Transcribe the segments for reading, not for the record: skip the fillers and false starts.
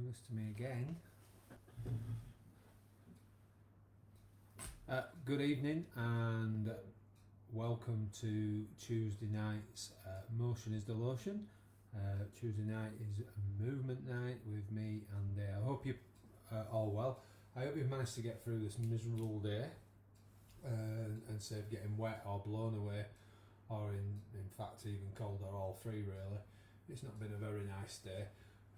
this to me again. Good evening and welcome to Tuesday night's Motion is the Lotion. Tuesday night is a movement night with me and I hope you're all well. I hope you've managed to get through this miserable day and save getting wet or blown away, or in fact even cold, or all three really. It's not been a very nice day.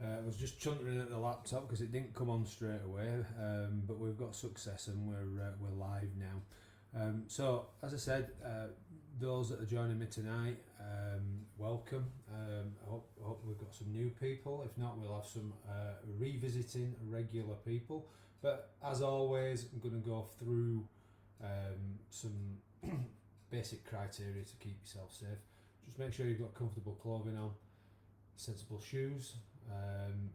I was just chuntering at the laptop because it didn't come on straight away, but we've got success and we're live now. So as I said, those that are joining me tonight, welcome. I hope we've got some new people. If not, we'll have some revisiting regular people. But as always, I'm going to go through some basic criteria to keep yourself safe. Just make sure you've got comfortable clothing on, sensible shoes.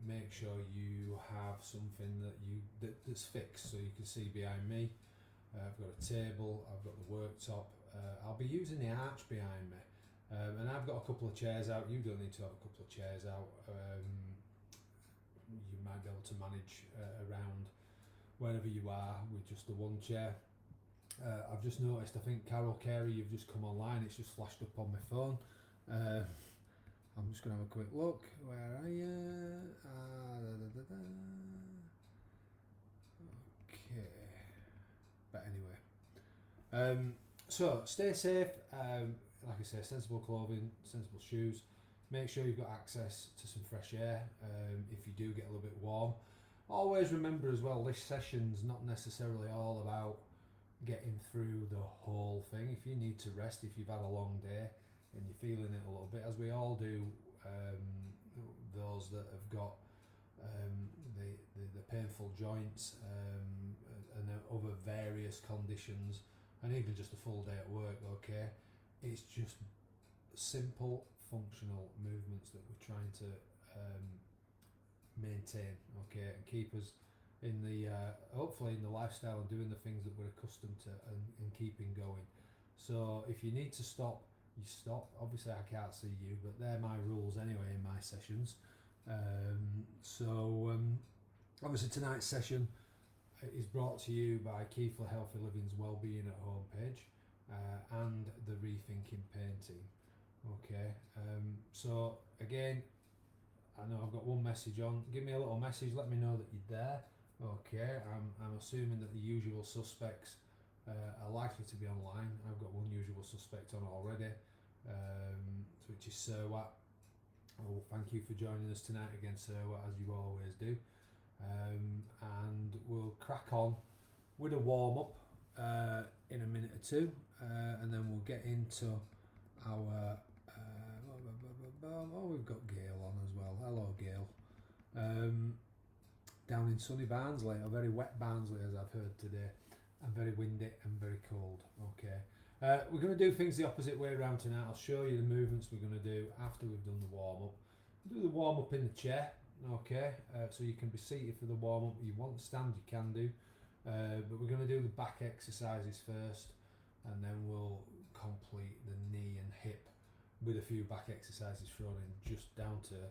Make sure you have something that's fixed so you can see behind me. I've got a table, I've got the worktop. I'll be using the arch behind me, and I've got a couple of chairs out. You don't need to have a couple of chairs out. You might be able to manage around wherever you are with just the one chair. I've just noticed, I think Carol Carey, you've just come online. It's just flashed up on my phone. I'm just going to have a quick look. Where are you? Okay. But anyway. So, stay safe. Like I say, sensible clothing, sensible shoes. Make sure you've got access to some fresh air if you do get a little bit warm. Always remember as well, this session's not necessarily all about getting through the whole thing. If you need to rest, if you've had a long day, and you're feeling it a little bit, as we all do, those that have got the painful joints and other various conditions, and even just a full day at work, okay, it's just simple functional movements that we're trying to maintain, okay, and keep us in the hopefully in the lifestyle and doing the things that we're accustomed to and keeping going. So if you need to stop, you stop. Obviously I can't see you, but they're my rules anyway in my sessions. Obviously tonight's session is brought to you by Keithler Healthy Living's Wellbeing at Home page and the Rethinking Pain team. Okay, so again, I know I've got one message on. Give me a little message, let me know that you're there. Okay, I'm assuming that the usual suspects are likely to be online. I've got one usual suspect on already, which is Sir Watt. Oh, thank you for joining us tonight again, Sir Watt, as you always do. And we'll crack on with a warm up in a minute or two, and then we'll get into our. We've got Gail on as well. Hello, Gail. Down in sunny Barnsley, a very wet Barnsley, as I've heard today, and very windy and very cold. Okay, we're going to do things the opposite way around tonight. I'll show you the movements we're going to do after we've done the warm up. Do the warm up in the chair, okay? So you can be seated for the warm up. You want to stand, you can do, but we're going to do the back exercises first, and then we'll complete the knee and hip with a few back exercises thrown in, just down to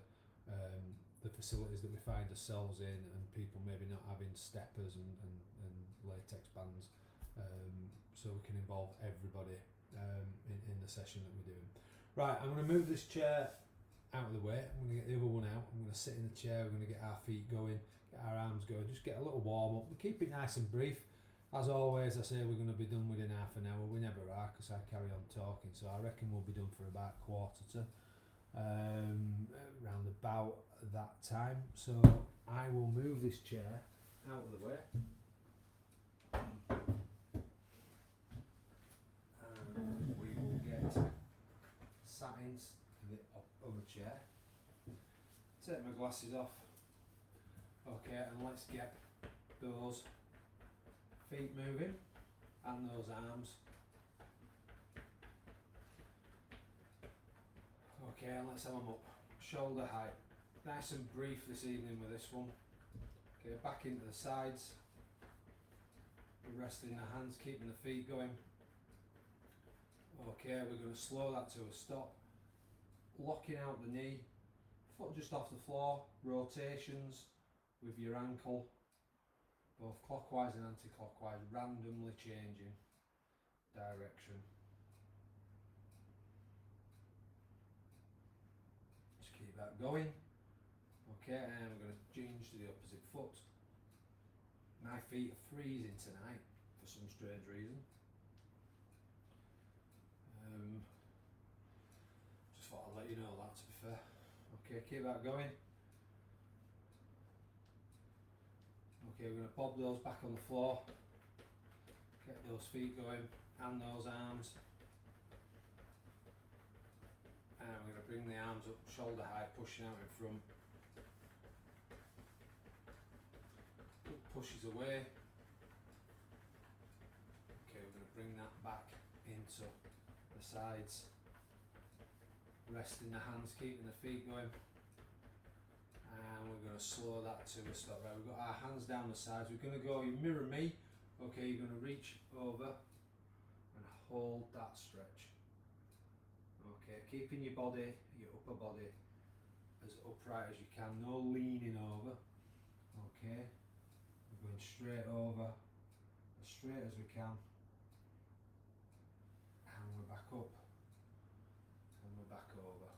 the facilities that we find ourselves in, and people maybe not having steppers and latex bands, so we can involve everybody in the session that we're doing. Right, I'm going to move this chair out of the way. I'm going to get the other one out. I'm going to sit in the chair. We're going to get our feet going, get our arms going, just get a little warm up. We keep it nice and brief. As always, I say we're going to be done within half an hour. We never are, because I carry on talking, so I reckon we'll be done for about quarter to round about that time. So I will move this chair out of the way, and we will get sat in the other chair. Take my glasses off, okay, and let's get those feet moving and those arms. Okay, and let's have them up, shoulder height. Nice and brief this evening with this one. Okay, back into the sides. We're resting the hands, keeping the feet going. Okay, we're going to slow that to a stop. Locking out the knee, foot just off the floor, rotations with your ankle, both clockwise and anti-clockwise, randomly changing direction. Just keep that going. Okay, and we're going to change to the opposite foot. My feet are freezing tonight for some strange reason. Just thought I'd let you know that, to be fair. Okay, keep that going. Okay, we're going to bob those back on the floor. Get those feet going and those arms. And we're going to bring the arms up shoulder high, pushing out in front. Pushes away. Okay, we're going to bring that back into the sides. Resting the hands, keeping the feet going. And we're going to slow that to a stop. Right, we've got our hands down the sides. We're going to go, you mirror me. Okay, you're going to reach over and hold that stretch. Okay, keeping your body, your upper body, as upright as you can. No leaning over. Okay, we're going straight over, as straight as we can. And we're back up. And we're back over.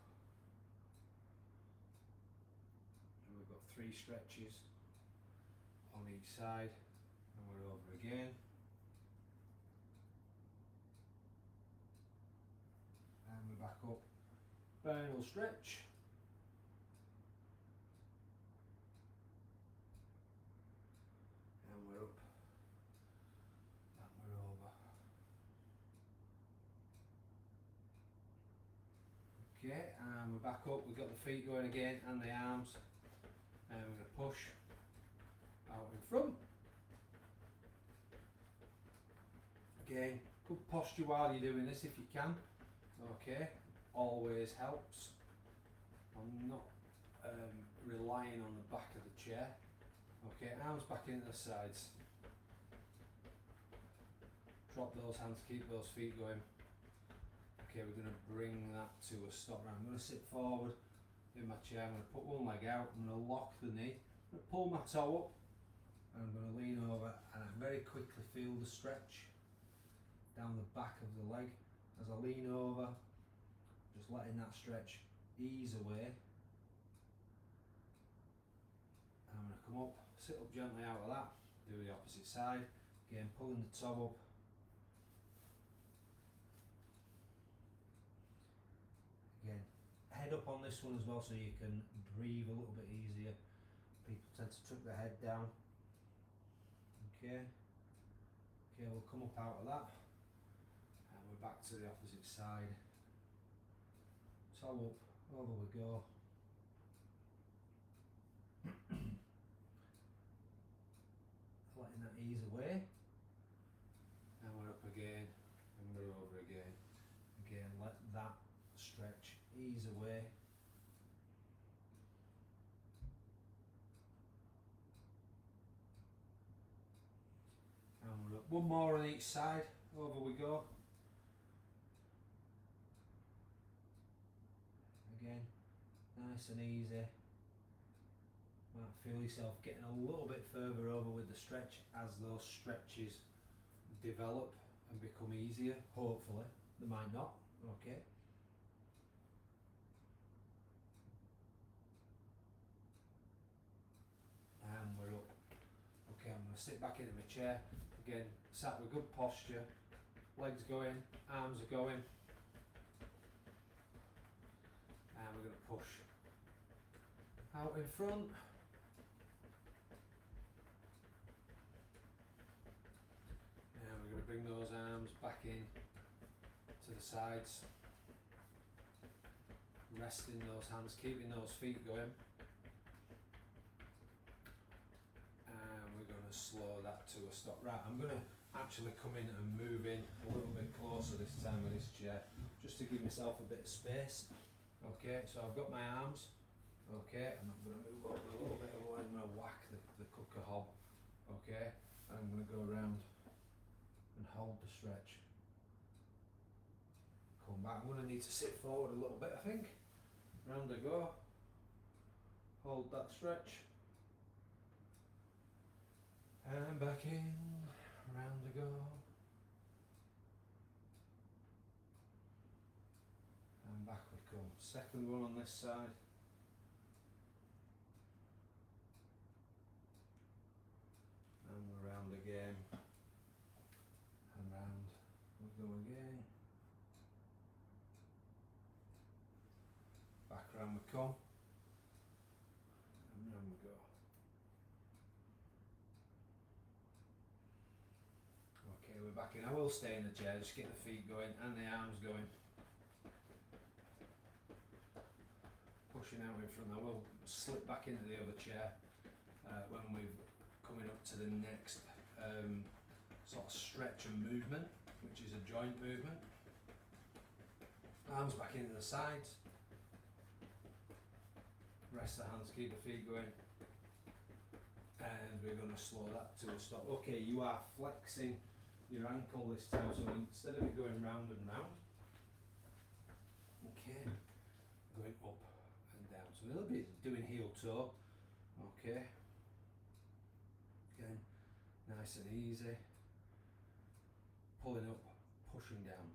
And we've got 3 stretches on each side. And we're over again. And we're back up. Final stretch. And we're up. And we're over. Okay, and we're back up. We've got the feet going again and the arms. And we're going to push out in front. Again, good posture while you're doing this if you can. Okay, always helps. I'm not relying on the back of the chair. Okay, arms back into the sides. Drop those hands, keep those feet going. Okay, we're going to bring that to a stop. Right, I'm going to sit forward in my chair. I'm going to put one leg out. I'm going to lock the knee. I'm going to pull my toe up. And I'm going to lean over and I very quickly feel the stretch down the back of the leg. As I lean over, just letting that stretch ease away. And I'm going to come up, sit up gently out of that, do the opposite side. Again, pulling the toe up. Again, head up on this one as well so you can breathe a little bit easier. People tend to tuck their head down. Okay, we'll come up out of that. And we're back to the opposite side. Toe up, over we go. Letting that ease away. And we're up again, and we're over again. Again, let that stretch ease away. And we're up. One more on each side, over we go. Again, nice and easy. Might feel yourself getting a little bit further over with the stretch as those stretches develop and become easier, hopefully. They might not, okay. And we're up. Okay, I'm going to sit back into my chair. Again, sat with good posture, legs going, arms are going. And we're going to push out in front. And we're going to bring those arms back in to the sides. Resting those hands, keeping those feet going. And we're going to slow that to a stop. Right, I'm going to actually come in and move in a little bit closer this time with this chair, just to give myself a bit of space. Okay, so I've got my arms. Okay, and I'm going to move over a little bit away. I'm going to whack the cooker hob. Okay, and I'm going to go around and hold the stretch. Come back. I'm going to need to sit forward a little bit, I think. Round I go. Hold that stretch. And back in, round we go. And back we come. Second one on this side. And we're round again. And round we go again. Back round we come. And round we go. Okay, we're back in. I will stay in the chair, just get the feet going and the arms going. Pushing out in front. I will slip back into the other chair when we're coming up to the next sort of stretch and movement, which is a joint movement. Arms back into the sides. Rest the hands, keep the feet going. And we're going to slow that to a stop. Okay, you are flexing your ankle this time, so instead of it going round and round, okay, going up and down. So a little bit doing heel toe, okay. Again, nice and easy. Pulling up, pushing down.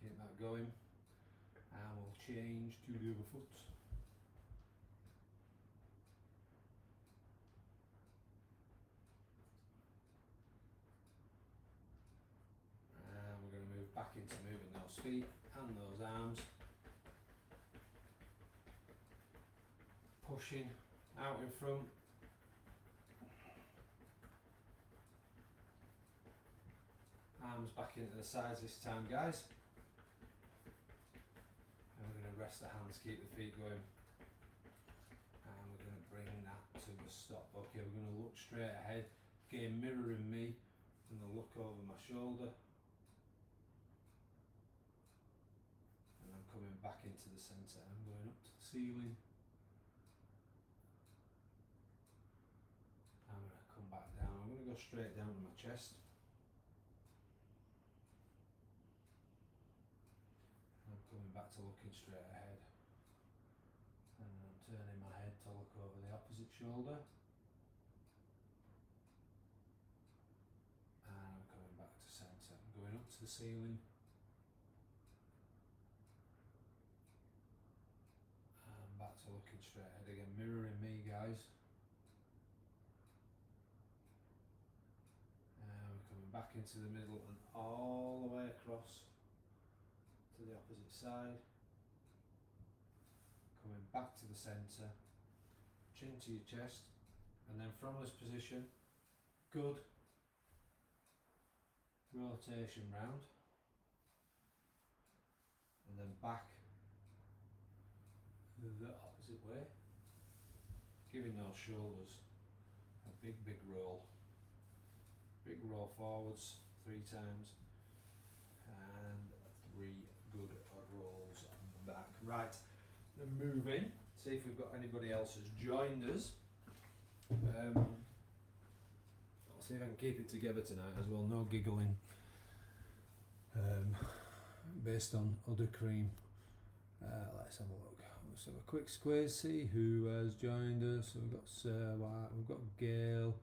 Keep that going. And we'll change to the other foot. And we're going to move back into moving those feet and those arms. Pushing out in front. Arms back into the sides this time, guys. And we're going to rest the hands, keep the feet going. And we're going to bring that to a stop. Okay, we're going to look straight ahead. Again, mirroring me. I'm going to look over my shoulder. And I'm coming back into the centre. I'm going up to the ceiling. I'm going to come back down. I'm going to go straight down to my chest. I'm coming back to looking straight ahead. And I'm turning my head to look over the opposite shoulder. And I'm coming back to centre. I'm going up to the ceiling. And back to looking straight ahead again, mirroring me, guys. Back into the middle and all the way across to the opposite side. Coming back to the centre, chin to your chest, and then from this position, good rotation round, and then back the opposite way, giving those shoulders a big roll. Big roll forwards 3 times and 3 good rolls back. Right, then moving. See if we've got anybody else who's joined us. I'll see if I can keep it together tonight as well. No giggling based on udder cream. Let's have a look. Let's have a quick squeeze. See who has joined us. So we've got Sir White, we've got Gail.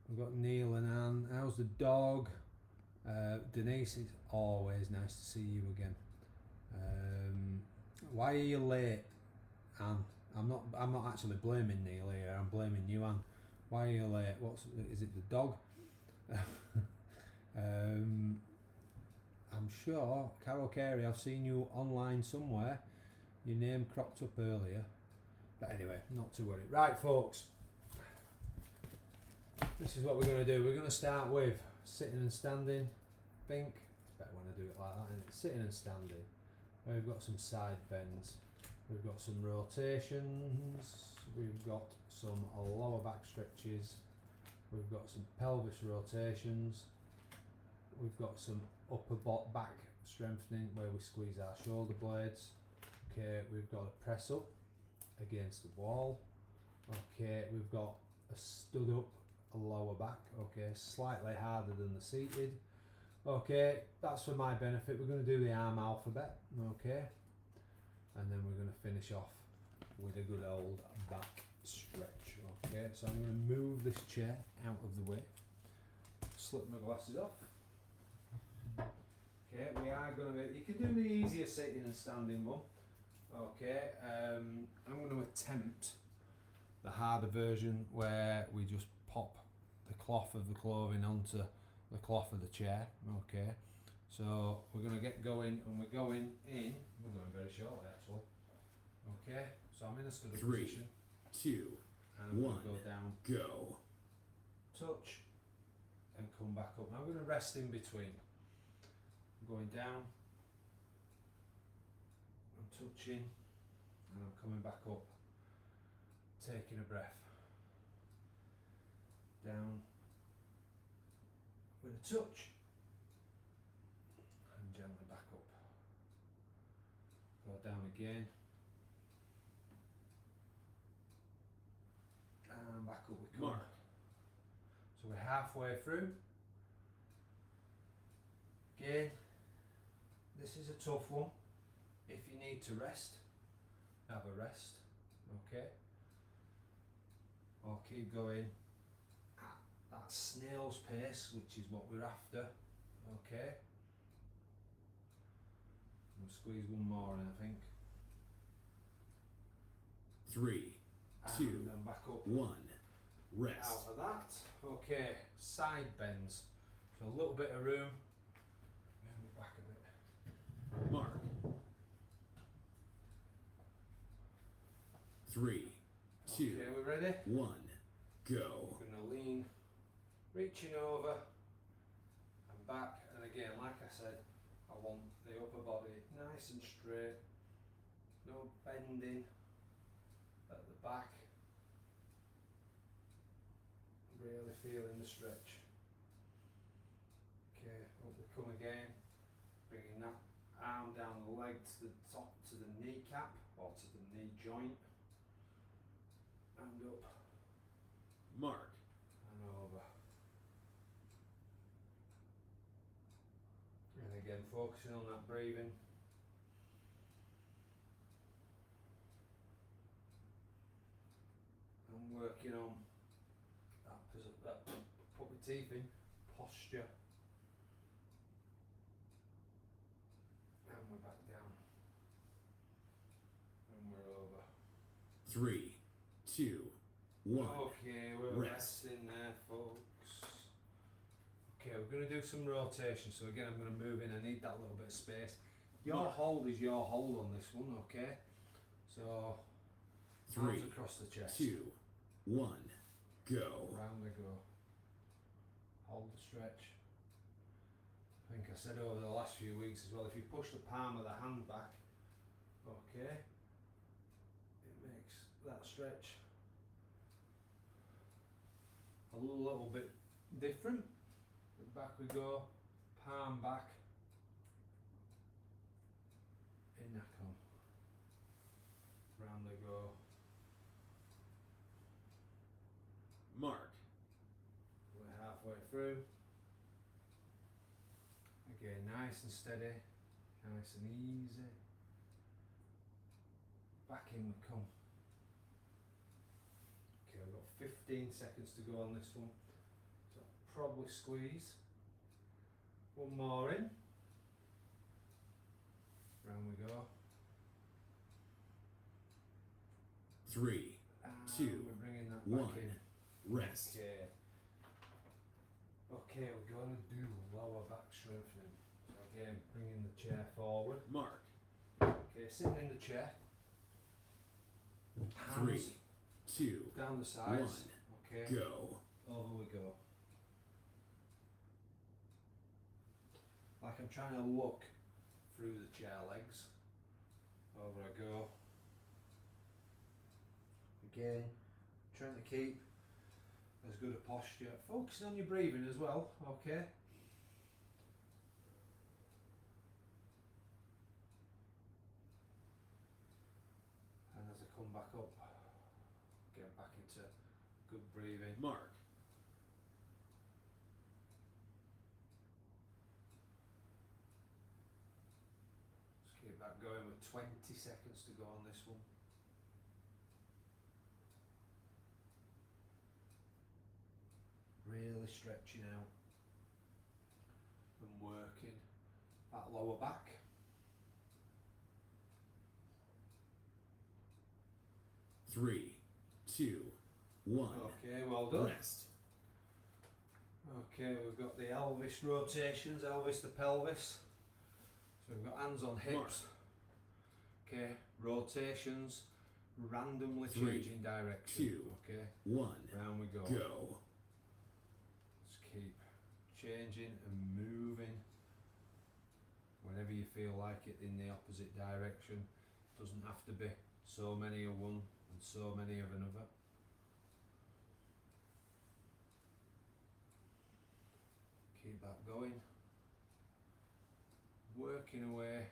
We've got Neil and Anne. How's the dog? Denise, it's always nice to see you again. Why are you late, Anne? I'm not actually blaming Neil here. I'm blaming you, Anne. Why are you late? Is it the dog? I'm sure, Carol Carey, I've seen you online somewhere. Your name cropped up earlier. But anyway, not to worry. Right, folks. This is what we're going to do. We're going to start with sitting and standing. Think it's better when I do it like that, isn't it? Sitting and standing. We've got some side bends. We've got some rotations. We've got some lower back stretches. We've got some pelvis rotations. We've got some upper back strengthening where we squeeze our shoulder blades. Okay, we've got a press up against the wall. Okay, we've got a stood up, a lower back. Okay, slightly harder than the seated. Okay, that's for my benefit. We're going to do the arm alphabet. Okay, and then we're going to finish off with a good old back stretch. Okay, so I'm going to move this chair out of the way. Slip my glasses off. Okay, we are going to. You can do the easier sitting and standing one. Okay, I'm going to attempt the harder version where we just pop the cloth of the clothing onto the cloth of the chair. Okay, so we're going to get going, and we're going in. We're going very shortly actually. Okay, so I'm in a study position. 2, and 1, go down, go. touch, and come back up. Now I'm going to rest in between. I'm going down, I'm touching, and I'm coming back up, taking a breath. Down, with a touch, and gently back up. Go down again, and back up we come. Mark. So we're halfway through. Again, this is a tough one. If you need to rest, have a rest, okay? Or keep going at that snail's pace, which is what we're after, okay? We'll squeeze one more in, I think. 3, 2, And then back up. 1, rest. Out of that, okay, side bends. So a little bit of room. Move it back a bit. Mark. 3, 2, Okay, we ready? 1, go. We're going to lean, reaching over and back, and again, like I said, I want the upper body nice and straight, no bending at the back, really feeling the stretch. Okay, up we come again, bringing that arm down the leg to the top, to the kneecap or to the knee joint, and up. Mark. And over. And again, focusing on that breathing. And working on that put my teeth in, posture. And we're back down. And we're over. 3, 2, 1. Okay, we're Rest. resting there, folks. Okay, we're going to do some rotation. So again, I'm going to move in. I need that little bit of space. Your hold is your hold on this one, okay? So, 3, arms across the chest. 2, 1, go. Round we go. Hold the stretch. I think I said over the last few weeks as well, if you push the palm of the hand back, okay, it makes that stretch a little bit different. Back we go, palm back, in I come, round I go. Mark. We're halfway through. Again, nice and steady, nice and easy. Back in we come. Okay, I've got 15 seconds to go on this one. So I'll probably squeeze. One more in. Round we go. 3, And 2, we're bringing that 1, back in. rest. Okay. Okay, we're going to do lower back strengthening. So again, bringing the chair forward. Mark. Okay, sitting in the chair. 3, Hands 2, down the sides. 1, Okay. go. Over we go. Like I'm trying to look through the chair legs. Over I go. Again, trying to keep as good a posture. Focusing on your breathing as well, okay? And as I come back up, get back into good breathing. Mark. Just keep that going with 20 seconds to go on this one. really stretching out and working that lower back. Three, two, one. Okay, well done. Rest. Okay, we've got the Elvis rotations, Elvis the pelvis. So we've got hands on hips. Mark. Okay, rotations, randomly Three, changing direction. two, Okay, one. round we go. Go. Just keep changing and moving whenever you feel like it in the opposite direction. Doesn't have to be so many of one and so many of another. Keep that going. Working away.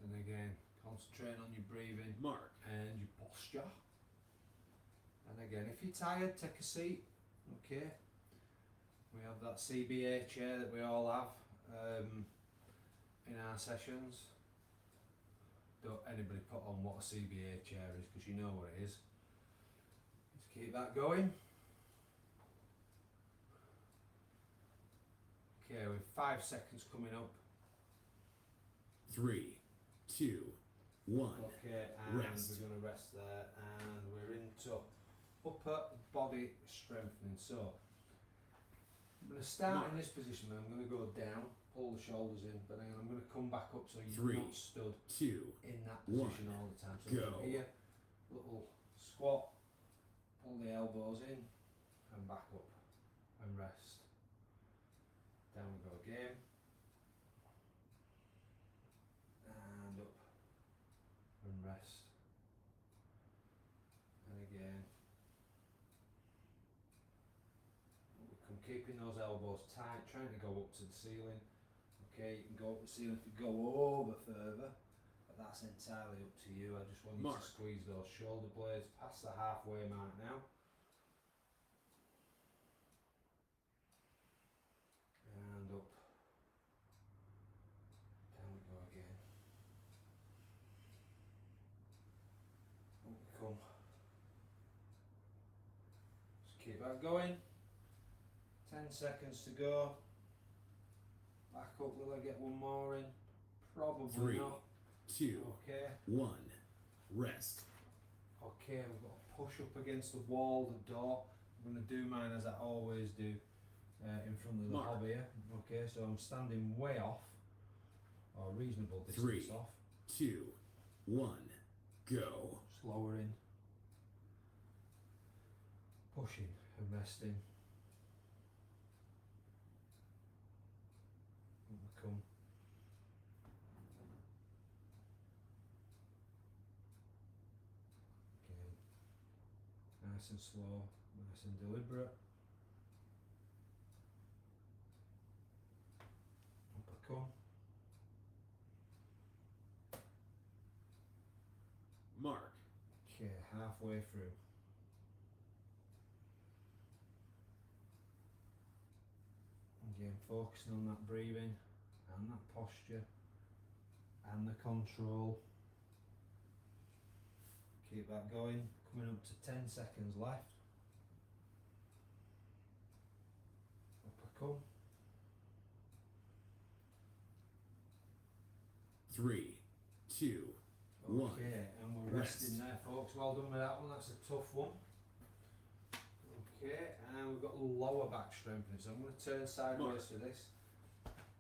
And again, concentrating on your breathing Mark. and your posture. And again, if you're tired, take a seat. Okay. We have that CBA chair that we all have in our sessions. Don't anybody put on what a CBA chair is, because you know what it is. Just keep that going. Okay, with 5 seconds coming up. Three, two, one. Okay, and Rest. we're going to rest there, and we're into upper body strengthening. So I'm going to start in this position, and I'm going to go down, pull the shoulders in, but then I'm going to come back up so you're Three, not stood two, in that position one. all the time. So Go. from here, little squat, pull the elbows in, and back up, and rest. Down we go again. And up. And rest. And again. We come keeping those elbows tight, trying to go up to the ceiling. Okay, you can go up the ceiling if you go over further, but that's entirely up to you. I just want you Mark. to squeeze those shoulder blades past the halfway mark now. And up. Down we go again. Up we come. Just keep that going. 10 seconds to go. Back up, will I get one more in? Probably Three, not. two, Okay. one. Rest. Okay, we've got to push up against the wall, the door. I'm going to do mine as I always do in front of the Mark. hob here. Okay, so I'm standing way off, or reasonable distance Three. off. Two, one. Go. Just lowering, pushing and resting. Up we come. Again, nice and slow, nice and deliberate. Up I come. Mark. Okay, halfway through. Again, focusing on that breathing and that posture and the control. Keep that going. Coming up to 10 seconds left. Up I come. Three, two, one. Okay, and we're Rest. resting there, folks. Well done with that one. That's a tough one. Okay, and we've got lower back strengthening. So I'm going to turn sideways for this.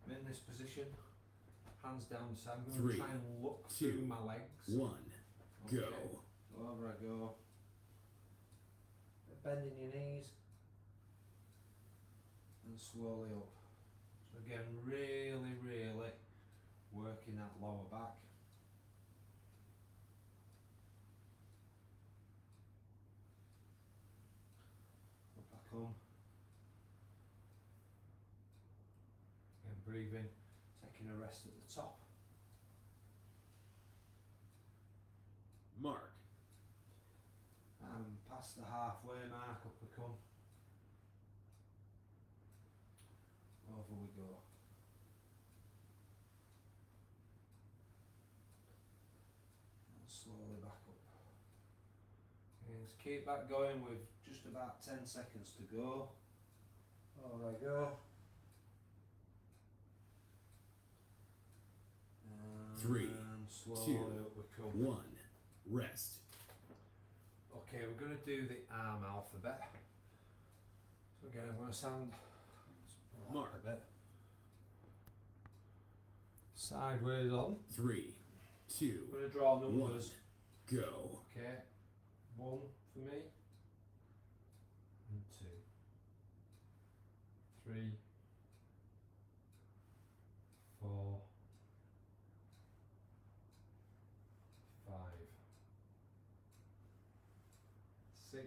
I'm in this position, hands down. So I'm going Three, to try and look two, through my legs. One. Okay, Go. over I go. Bending your knees and slowly up. So again, really, really working that lower back. Up I come. Again, breathing, taking a rest at the top. Mark. And past the halfway mark, up we come. Over we go. And slowly back up. let's keep that going with just about 10 seconds to go. Over I go. And 3, slowly 2, up we come. 1. Rest. Okay, we're going to do the arm alphabet. So again, I'm going to sound Mark. a bit sideways on. 3, 2, I'm going to draw 1. numbers. Go. Okay, 1 for me, and 2, 3, 4, 5, 6,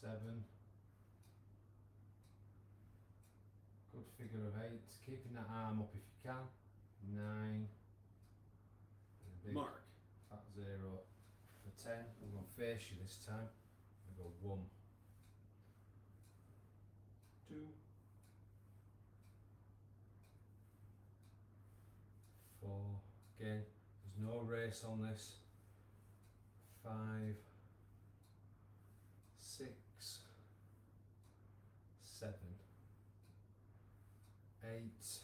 7. Good figure of 8. Keeping that arm up if you can. 9. And a big Mark. fat 0 for 10. I'm going to face you this time. I go 1, 2, 4. Again, there's no race on this. 5, 6, 7, 8.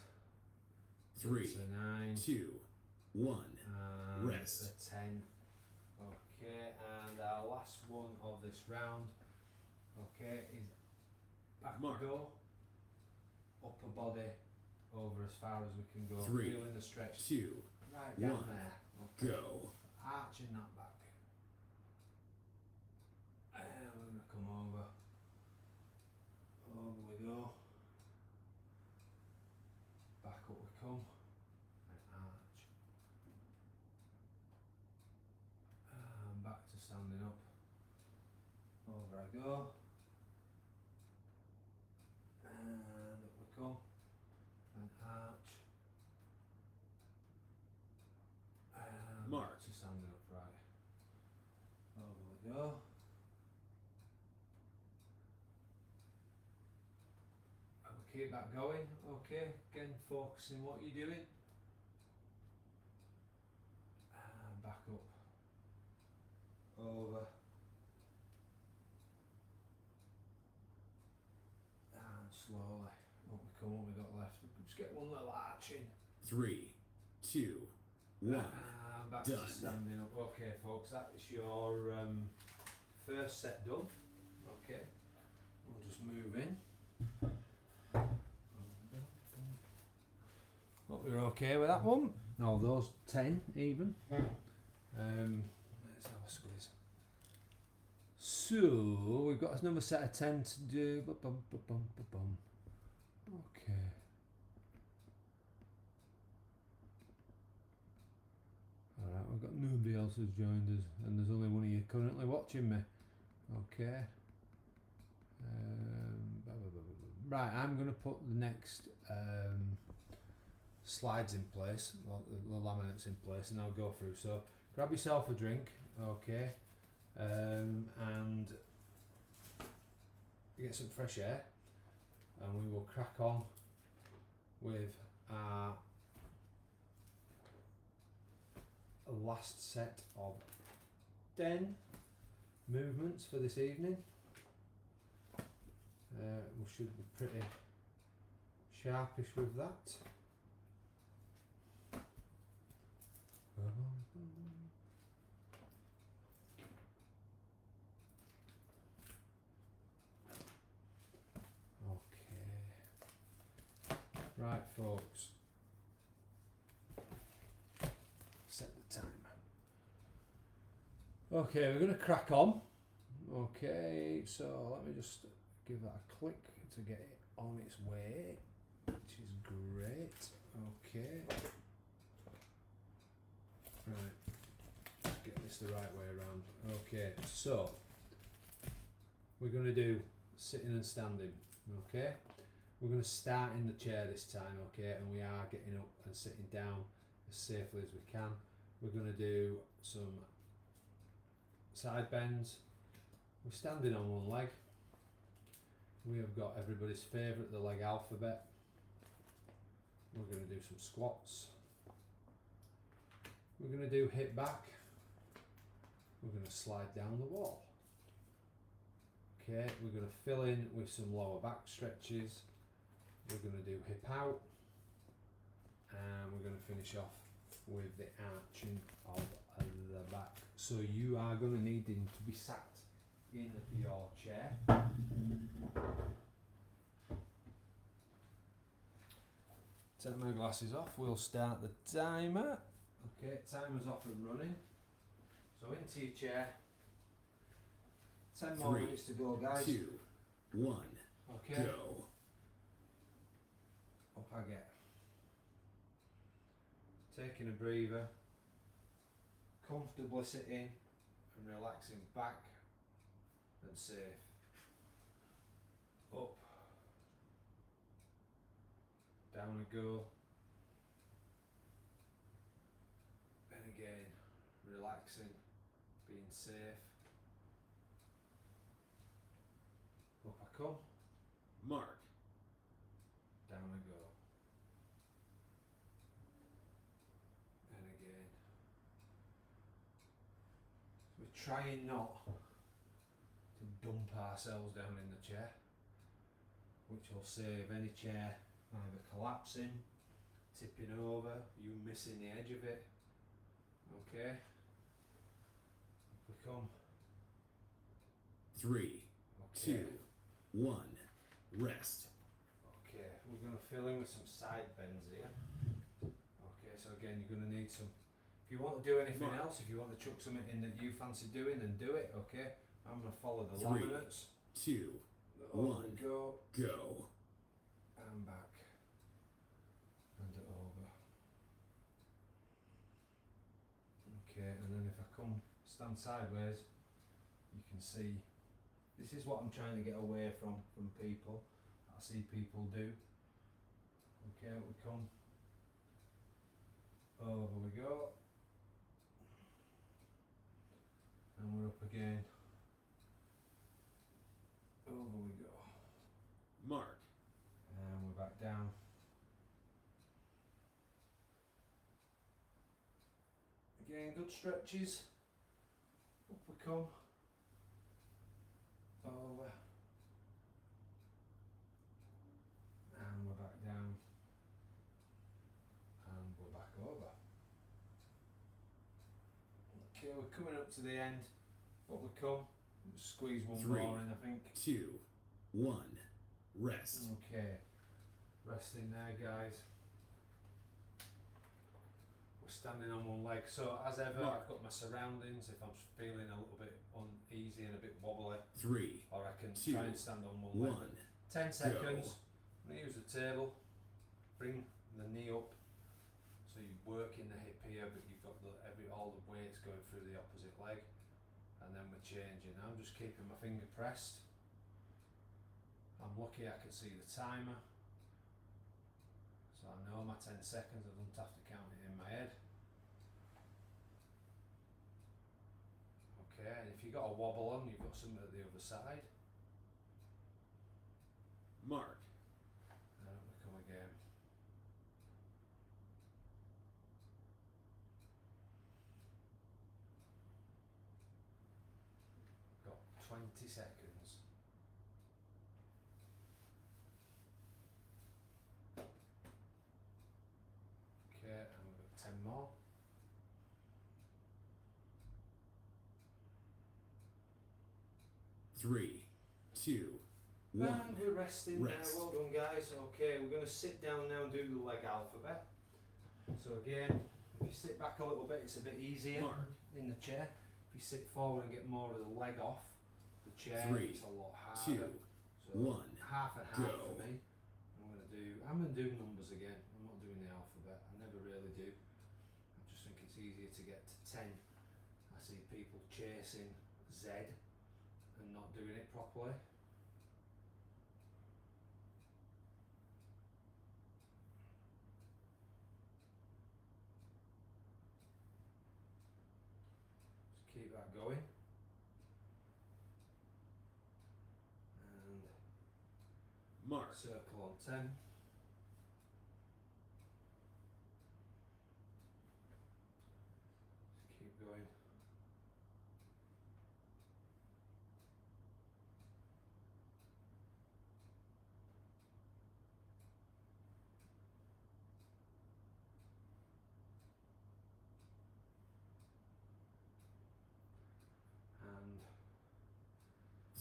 3, It's a 9. 2, 1. And Rest. a 10. Okay, and our last one of this round, okay, is back Mark. we go. Upper body over as far as we can go. 3, Feeling the stretch 2, right down 1. there. Okay. Go. Arching that back. And we're going to come over. Over we go. Back up we come. And arch. And back to standing up. Over I go. And up we come. And arch. And Mark. back to standing upright. Over we go. And we keep that going. Okay, again focusing what you're doing. And back up. Over. And slowly. Up we come, what we got left. Just get one little arch in. 3, 2, 1. And back Done. to standing up. Okay folks, that's your first set done. Okay, we'll just move in. Hope you're okay with that one. No, those 10 even. Let's have a squeeze. So we've got another set of 10 to do. Okay. Alright, we've got nobody else has joined us, and there's only one of you currently watching me. Okay. Right, I'm going to put the next slides in place, well, the laminates in place, and I'll go through. So grab yourself a drink, okay, and get some fresh air, and we will crack on with our last set of 10 movements for this evening. We should be pretty sharpish with that. Okay. Right, folks. Set the timer. Okay, we're going to crack on. Okay, so let me just give that a click to get it on its way, which is great. Okay. Right. Let's get this the right way around. Okay, so we're going to do sitting and standing. Okay. We're going to start in the chair this time. Okay, and we are getting up and sitting down as safely as we can. We're going to do some side bends. We're standing on one leg. We have got everybody's favourite, the leg alphabet. We're going to do some squats. We're going to do hip back. we're going to slide down the wall. Okay, we're going to fill in with some lower back stretches. We're going to do hip out, and we're going to finish off with the arching of the back. So you are going to need to be sat in your chair. Take my glasses off, we'll start the timer. Okay, timer's off and running. So into your chair. 10 more 3, minutes to go, guys. 2, 1. Okay, Go. up I get. Taking a breather, comfortably sitting and relaxing back and safe. Up, down I go. And again, relaxing, being safe. Up I come, Mark. down I go. And again. We're trying not to dump ourselves down in the chair, which will save any chair either collapsing, tipping over, you missing the edge of it. Okay. Up we come. 3, Okay. 2, 1. Rest. Okay, we're going to fill in with some side bends here. Okay, so again, you're going to need some. If you want to do anything Mark. else, if you want to chuck something in that you fancy doing, then do it. Okay, I'm going to follow the 3, laminates. 2, Over 1. we go, Go. and back, and over. Okay, and then if I come stand sideways, you can see. This is what I'm trying to get away from people. I see people do. Okay, we come. Over we go. And we're up again. Over we go. Mark. And we're back down. Again, good stretches. Up we come. Over. And we're back down. And we're back over. Okay, we're coming up to the end. Up we come. Squeeze one 3, more in, I think. 2, 1. Rest. Okay. Resting there, guys. We're standing on one leg. So as ever, Mark. I've got my surroundings. If I'm feeling a little bit uneasy and a bit wobbly, 3, or I can 2, try and stand on one 1. leg. 10 seconds. I'm going to use the table. Bring the knee up. So you're working the hip here, but you've got all the weights going through the opposite leg. And then we're changing. I'm just keeping my finger pressed. I'm lucky I can see the timer. So I know my 10 seconds. I don't have to count it in my head. Okay, and if you've got a wobble on, you've got something at the other side. Mark. And we come again. Got 20 seconds. Okay, and we've got 10 more. Three, 2, 1. And we're resting Rest. there. Well done, guys. Okay, we're going to sit down now and do the leg alphabet. So again, if you sit back a little bit, it's a bit easier Mark. in the chair. If you sit forward and get more of the leg off the chair, 3, it's a lot harder. 2, So 1. half and half Go. for me. I'm going to do numbers again. I'm not doing the alphabet. I never really do. I just think it's easier to get to 10. I see people chasing Z and not doing it properly. Just keep that going. And Mark. circle on 10. Just keep going.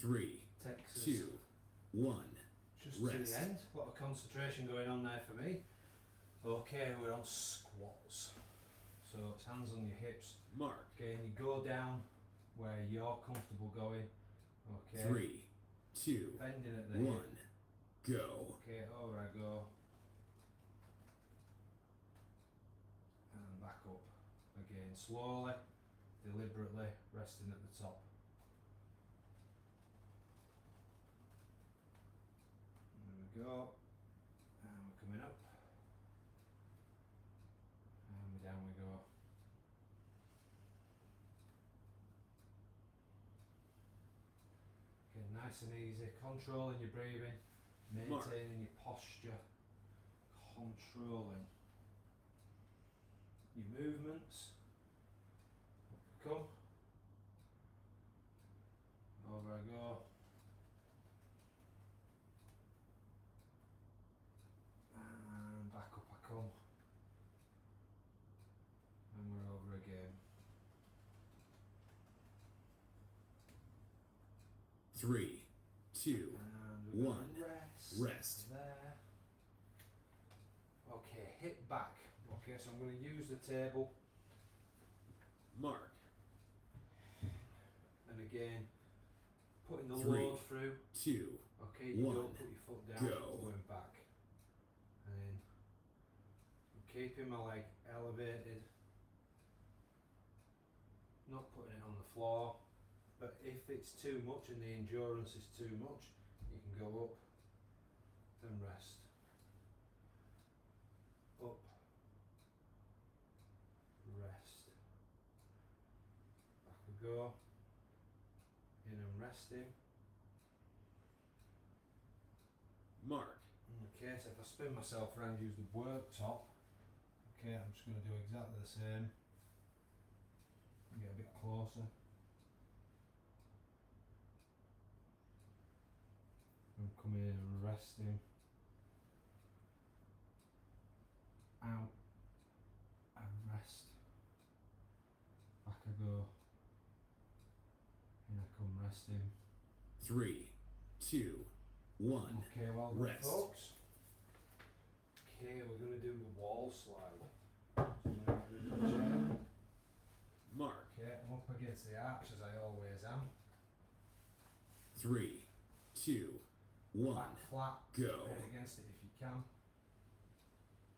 3, Takes us 2, 1. just Rest. to the end. A lot of concentration going on there for me. Okay, we're on squats. So it's hands on your hips. Mark. Okay, and you go down where you're comfortable going. Okay. 3, 2, Bending at the 1. hip. Go. Okay, over I go. And back up. Again, slowly, deliberately, resting at the top. There we go. And we're coming up. And down we go. Okay, nice and easy. Controlling your breathing, maintaining your posture, controlling your movements. Up we come. Over I go. And back up I come. And we're over again. 3, 2, And we're 1. gonna Rest. there. Okay, hip back. Okay, so I'm going to use the table, Mark. and again, putting the 3, load through. 2, Okay, you 1. don't put your foot down, Go. going back. And then I'm keeping my leg elevated, not putting it on the floor. But if it's too much and the endurance is too much, you can go up, then rest. Up, rest. Back we go. In and resting. Mark. Okay, so if I spin myself around, use the worktop. Okay, I'm just going to do exactly the same. Get a bit closer. I'm coming in and resting. Out and rest. Back I go. In I come resting. 3, 2, 1. Okay, well done, Rest. folks. Okay, we're going to do the wall slide. So I'm going to do the chair. Mark. Okay, I'm up against the arch as I always am. 3, 2, 1. Back flat. Go. Head against it if you can.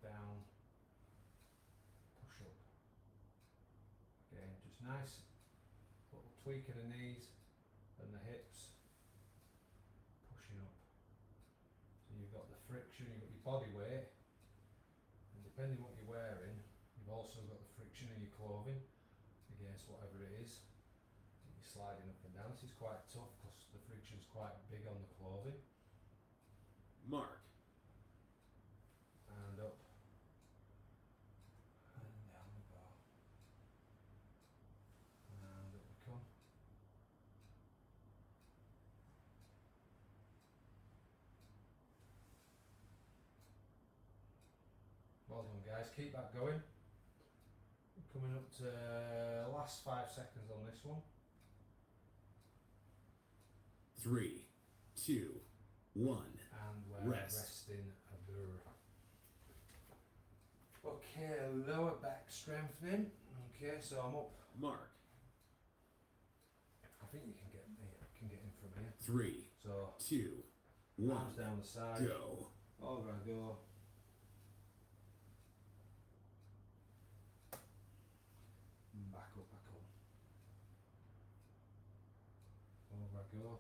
Down. Push up. Again, just nice. Little tweak in the knees and the hips. Pushing up. So you've got the friction, you've got your body weight. And depending what you're wearing, you've also got the friction in your clothing against whatever it is. And you're sliding up and down. This is quite tough because the friction's quite big on the clothing. Mark. And up. And down we go. And up we come. Well done, guys. Keep that going. We're coming up to last 5 seconds on this one. 3, 2, 1. And we're Rest. resting a bit. Okay, lower back strengthening. Okay, so I'm up. Mark. I think you can get in from here. 3, So 2, 1. arms down the side. Go. Over I go. And back up I come. Over I go.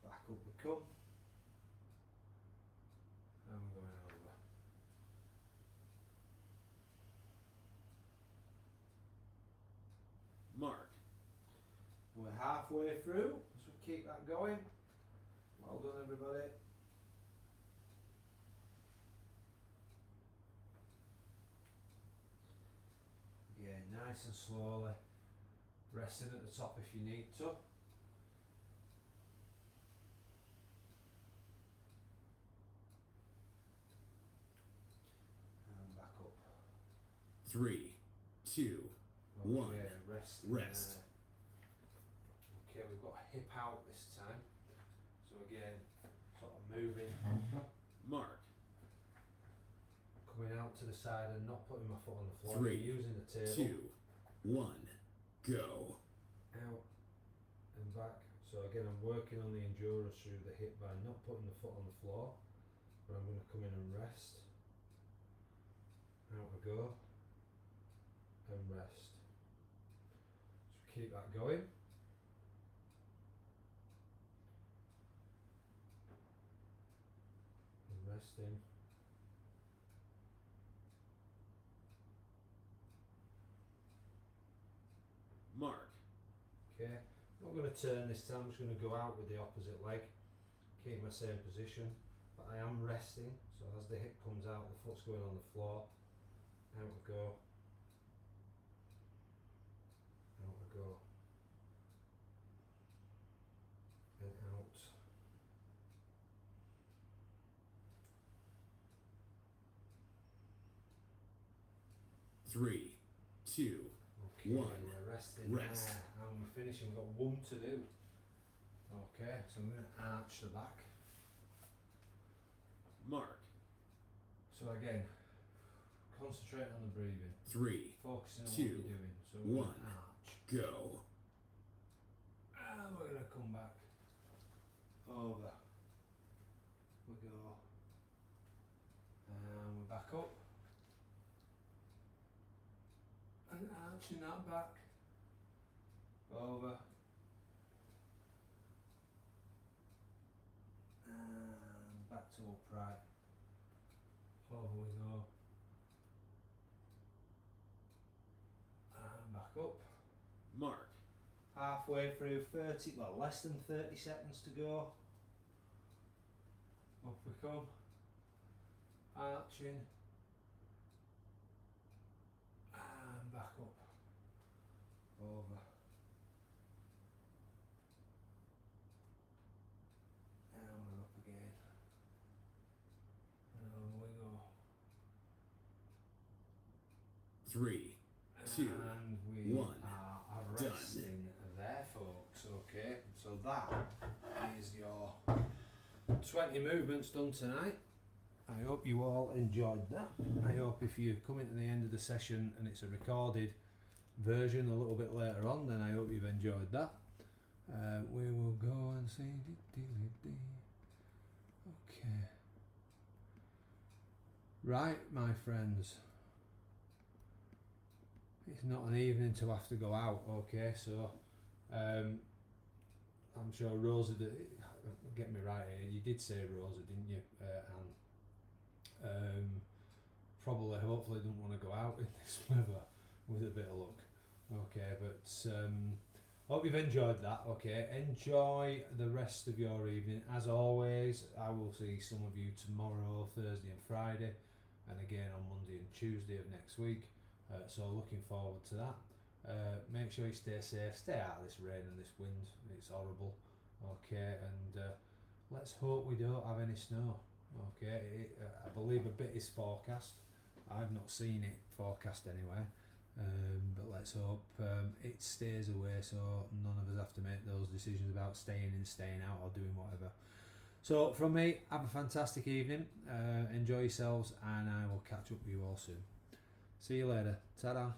Back up we come. And we're going over. Mark. We're halfway through, so keep that going. Well done, everybody. Again, nice and slowly. Resting at the top if you need to. And back up. 3, 2, One. Okay, rest. Rest. Okay, we've got hip out this time. So again, sort of moving, Mark. coming out to the side and not putting my foot on the floor. 3, Using the table. 2, 1, go. Out and back. So again, I'm working on the endurance through the hip by not putting the foot on the floor, but I'm going to come in and rest. Out we go. And rest. So keep that going. And resting. Mark. Okay, I'm not going to turn this time, I'm just going to go out with the opposite leg, keep my same position, but I am resting, so as the hip comes out, the foot's going on the floor, out we go, out we go, and out, 3, 2, okay, 1. we're resting Rest. there, and we're finishing, we've got one to do, okay, so I'm going to arch the back, Mark. so again, concentrate on the breathing, 3, focusing on 2, what you're doing, so we're 1. going to arch. Go. And we're going to come back over. We go. And we're back up. And arching that back. Over. And back to upright. Over we go. And back up. Mark. Halfway through 30, well, less than 30 seconds to go. Up we come. Arching. And back up. Over. And we're up again. And on we go. 3, 2, And we 1. are Done. resting there, folks. Okay, so that is your 20 movements done tonight. I hope you all enjoyed that. I hope if you come into the end of the session and it's a recorded version a little bit later on, then I hope you've enjoyed that. We will go and see. Okay. Right, my friends. It's not an evening to have to go out, okay? So, I'm sure Rosa, get me right here, you did say Rosa, didn't you, Anne? Probably, hopefully, don't want to go out in this weather with a bit of luck. Okay, but hope you've enjoyed that. Okay, enjoy the rest of your evening. As always, I will see some of you tomorrow, Thursday and Friday, and again on Monday and Tuesday of next week. So looking forward to that. Make sure you stay safe, stay out of this rain and this wind, it's horrible. Okay, and let's hope we don't have any snow. Okay, I believe a bit is forecast. I've not seen it forecast anyway, but let's hope it stays away so none of us have to make those decisions about staying in, staying out or doing whatever. So from me, have a fantastic evening, enjoy yourselves, and I will catch up with you all soon. See you later. Ta-da.